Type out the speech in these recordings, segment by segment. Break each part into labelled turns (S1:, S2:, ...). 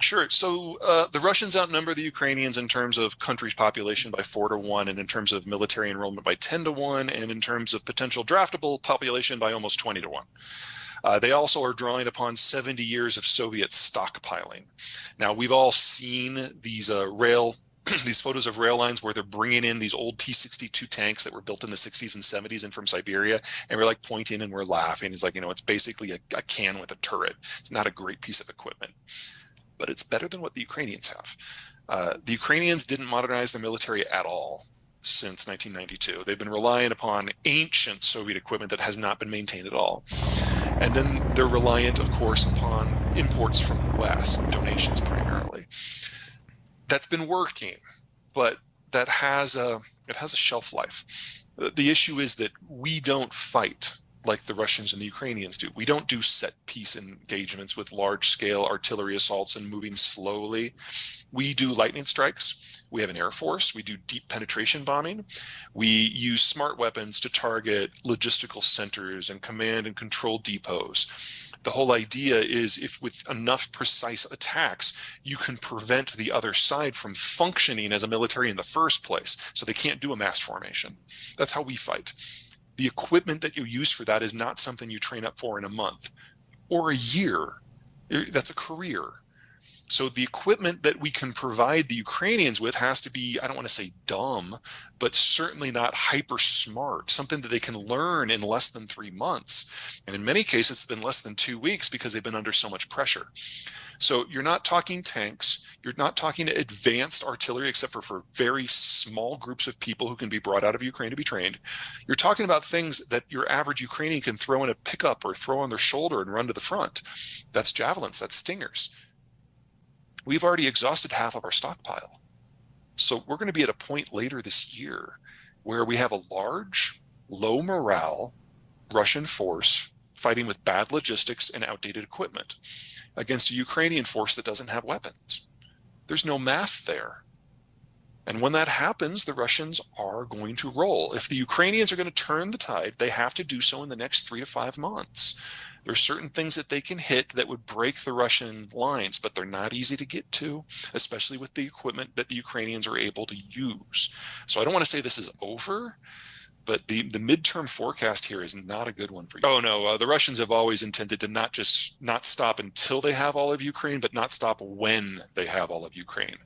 S1: Sure. So the Russians outnumber the Ukrainians in terms of country's population by 4-1, and in terms of military enrollment by 10-1, and in terms of potential draftable population by almost 20-1. They also are drawing upon 70 years of Soviet stockpiling. Now, we've all seen these these photos of rail lines where they're bringing in these old T-62 tanks that were built in the 60s and 70s and from Siberia, and we're like pointing and we're laughing. It's like, it's basically a can with a turret. It's not a great piece of equipment, but it's better than what the Ukrainians have. The Ukrainians didn't modernize their military at all since 1992. They've been relying upon ancient Soviet equipment that has not been maintained at all. And then they're reliant, of course, upon imports from the West, donations primarily. That's been working, but that has a shelf life. The issue is that we don't fight like the Russians and the Ukrainians do. We don't do set piece engagements with large scale artillery assaults and moving slowly. We do lightning strikes. We have an air force. We do deep penetration bombing. We use smart weapons to target logistical centers and command and control depots. The whole idea is, if with enough precise attacks, you can prevent the other side from functioning as a military in the first place, so they can't do a mass formation. That's how we fight. The equipment that you use for that is not something you train up for in a month or a year. That's a career. So the equipment that we can provide the Ukrainians with has to be, I don't want to say dumb, but certainly not hyper smart, something that they can learn in less than 3 months. And in many cases, it's been less than 2 weeks because they've been under so much pressure. So you're not talking tanks, you're not talking advanced artillery, except for very small groups of people who can be brought out of Ukraine to be trained. You're talking about things that your average Ukrainian can throw in a pickup or throw on their shoulder and run to the front. That's javelins, that's stingers. We've already exhausted half of our stockpile. So we're going to be at a point later this year where we have a large, low morale Russian force fighting with bad logistics and outdated equipment against a Ukrainian force that doesn't have weapons. There's no math there. And when that happens, the Russians are going to roll. If the Ukrainians are going to turn the tide, they have to do so in the next 3 to 5 months. There are certain things that they can hit that would break the Russian lines, but they're not easy to get to, especially with the equipment that the Ukrainians are able to use. So I don't want to say this is over, but the midterm forecast here is not a good one for you. Oh no, the Russians have always intended to not stop until they have all of Ukraine, but not stop when they have all of Ukraine.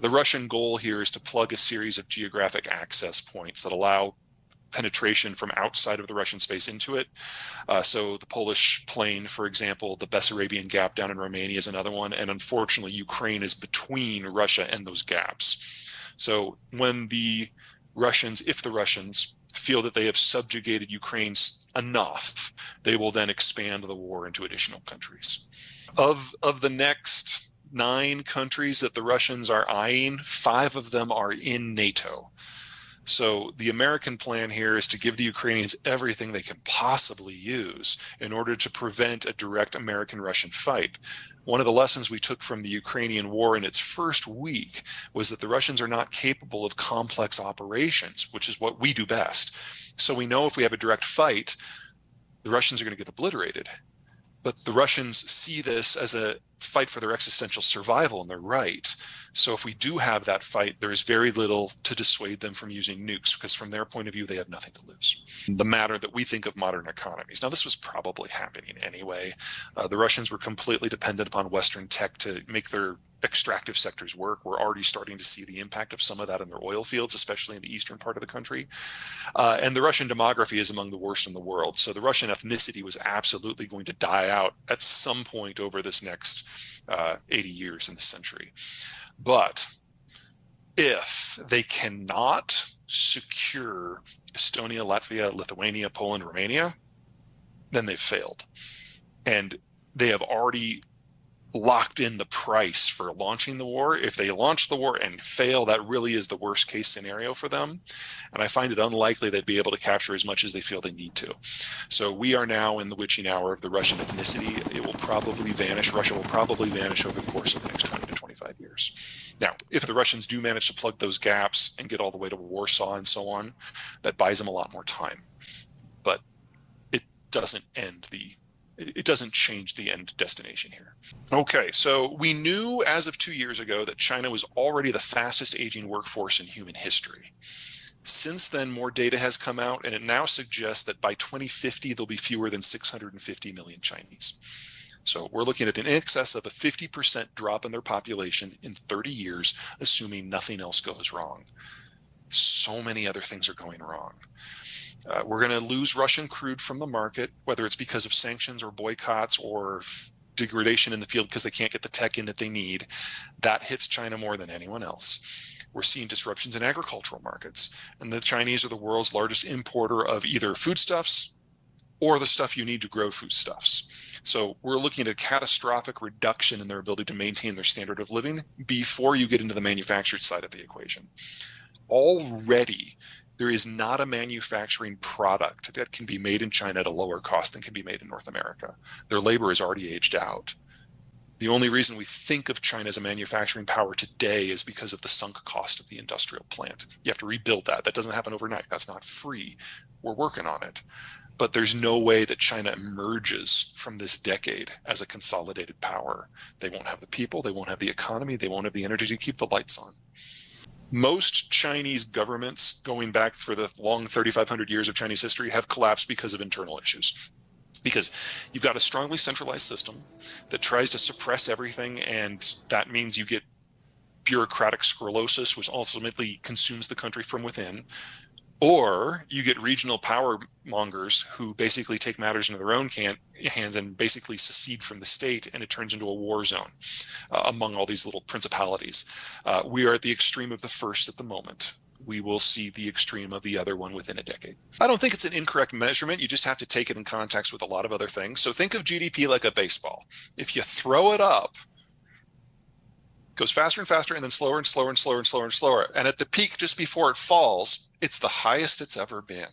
S1: The Russian goal here is to plug a series of geographic access points that allow penetration from outside of the Russian space into it. So the Polish plain, for example, the Bessarabian Gap down in Romania is another one. And unfortunately, Ukraine is between Russia and those gaps. So when the Russians, if the Russians feel that they have subjugated Ukraine enough, they will then expand the war into additional countries. Of the next 9 countries that the Russians are eyeing, 5 of them are in NATO. So the American plan here is to give the Ukrainians everything they can possibly use in order to prevent a direct American-Russian fight. One of the lessons we took from the Ukrainian war in its first week was that the Russians are not capable of complex operations, which is what we do best. So we know if we have a direct fight, the Russians are going to get obliterated. But the Russians see this as a fight for their existential survival, and they're right. So if we do have that fight, there is very little to dissuade them from using nukes, because from their point of view, they have nothing to lose. The matter that we think of modern economies. Now, this was probably happening anyway. The Russians were completely dependent upon Western tech to make their extractive sectors work. We're already starting to see the impact of some of that in their oil fields, especially in the eastern part of the country. And the Russian demography is among the worst in the world. So the Russian ethnicity was absolutely going to die out at some point over this next 80 years in the century. But if they cannot secure Estonia, Latvia, Lithuania, Poland, Romania, then they've failed. And they have already locked in the price for launching the war. If they launch the war and fail, that really is the worst case scenario for them. And I find it unlikely they'd be able to capture as much as they feel they need to. So we are now in the witching hour of the Russian ethnicity. It will probably vanish. Russia will probably vanish over the course of the next 20 to 25 years. Now, if the Russians do manage to plug those gaps and get all the way to Warsaw and so on, that buys them a lot more time. But it doesn't end the it doesn't change the end destination here. Okay, so we knew as of 2 years ago that China was already the fastest aging workforce in human history. Since then, more data has come out, and it now suggests that by 2050, there'll be fewer than 650 million Chinese. So we're looking at an excess of a 50% drop in their population in 30 years, assuming nothing else goes wrong. So many other things are going wrong. We're going to lose Russian crude from the market, whether it's because of sanctions or boycotts or degradation in the field because they can't get the tech in that they need. That hits China more than anyone else. We're seeing disruptions in agricultural markets, and the Chinese are the world's largest importer of either foodstuffs or the stuff you need to grow foodstuffs. So we're looking at a catastrophic reduction in their ability to maintain their standard of living before you get into the manufactured side of the equation. Already, there is not a manufacturing product that can be made in China at a lower cost than can be made in North America. Their labor is already aged out. The only reason we think of China as a manufacturing power today is because of the sunk cost of the industrial plant. You have to rebuild that. That doesn't happen overnight. That's not free. We're working on it. But there's no way that China emerges from this decade as a consolidated power. They won't have the people, they won't have the economy, they won't have the energy to keep the lights on. Most Chinese governments, going back for the long 3,500 years of Chinese history, have collapsed because of internal issues. Because you've got a strongly centralized system that tries to suppress everything, and that means you get bureaucratic sclerosis, which ultimately consumes the country from within. Or you get regional power mongers who basically take matters into their own hands and basically secede from the state, and it turns into a war zone among all these little principalities. We are at the extreme of the first at the moment. We will see the extreme of the other one within a decade. I don't think it's an incorrect measurement. You just have to take it in context with a lot of other things. So think of GDP like a baseball. If you throw it up, it goes faster and faster, and then slower and slower and slower and slower and slower. And at the peak, just before it falls, it's the highest it's ever been.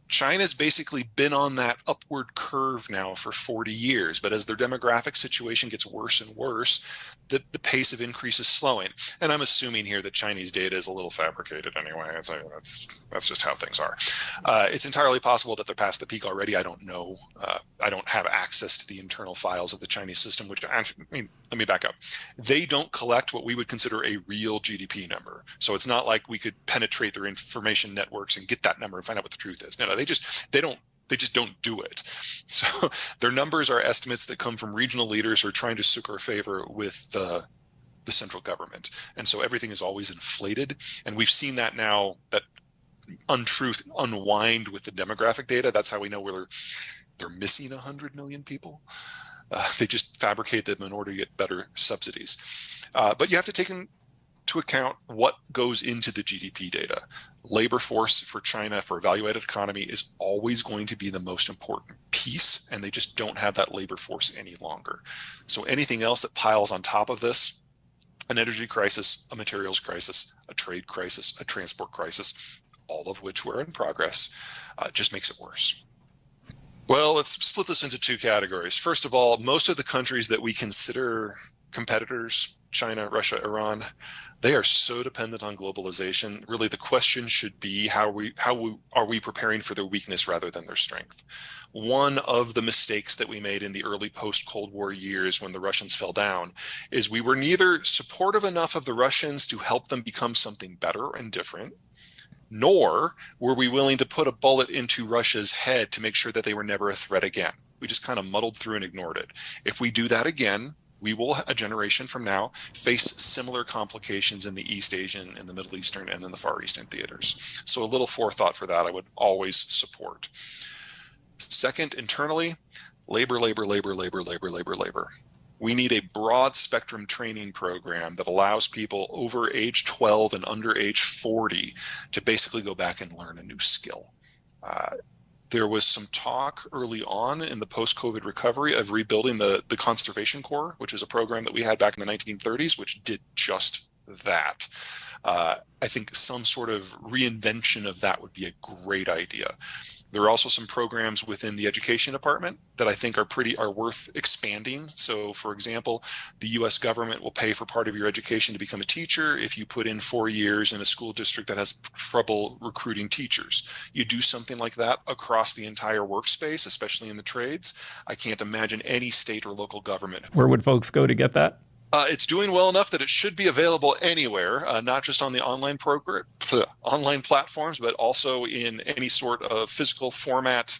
S1: China's basically been on that upward curve now for 40 years, but as their demographic situation gets worse and worse, the pace of increase is slowing. And I'm assuming here that Chinese data is a little fabricated anyway. That's just how things are. It's entirely possible that they're past the peak already. I don't know. I don't have access to the internal files of the Chinese system, which actually, let me back up. They don't collect what we would consider a real GDP number. So it's not like we could penetrate their information networks and get that number and find out what the truth is. No, they just don't do it. So their numbers are estimates that come from regional leaders who are trying to succour favor with the central government. And so everything is always inflated. And we've seen that now, that untruth unwind with the demographic data. That's how we know they're missing 100 million people. They just fabricate them in order to get better subsidies. But you have to take into account what goes into the GDP data. Labor force for China, for evaluated economy, is always going to be the most important piece, and they just don't have that labor force any longer. So anything else that piles on top of this, an energy crisis, a materials crisis, a trade crisis, a transport crisis, all of which were in progress, just makes it worse. Well, let's split this into two categories. First of all, most of the countries that we consider competitors, China, Russia, Iran, they are so dependent on globalization. Really, the question should be how are we preparing for their weakness rather than their strength? One of the mistakes that we made in the early post-Cold War years when the Russians fell down is we were neither supportive enough of the Russians to help them become something better and different, nor were we willing to put a bullet into Russia's head to make sure that they were never a threat again. We just kind of muddled through and ignored it. If we do that again, we will, a generation from now, face similar complications in the East Asian and the Middle Eastern and then the Far Eastern theaters. So a little forethought for that I would always support. Second, internally, labor. We need a broad spectrum training program that allows people over age 12 and under age 40 to basically go back and learn a new skill. There was some talk early on in the post-COVID recovery of rebuilding the Conservation Corps, which is a program that we had back in the 1930s, which did just that. I think some sort of reinvention of that would be a great idea. There are also some programs within the education department that I think are worth expanding. So, for example, the U.S. government will pay for part of your education to become a teacher if you put in 4 years in a school district that has trouble recruiting teachers. You do something like that across the entire workspace, especially in the trades. I can't imagine any state or local government.
S2: Where would folks go to get that?
S1: It's doing well enough that it should be available anywhere, not just on the online platforms, but also in any sort of physical format.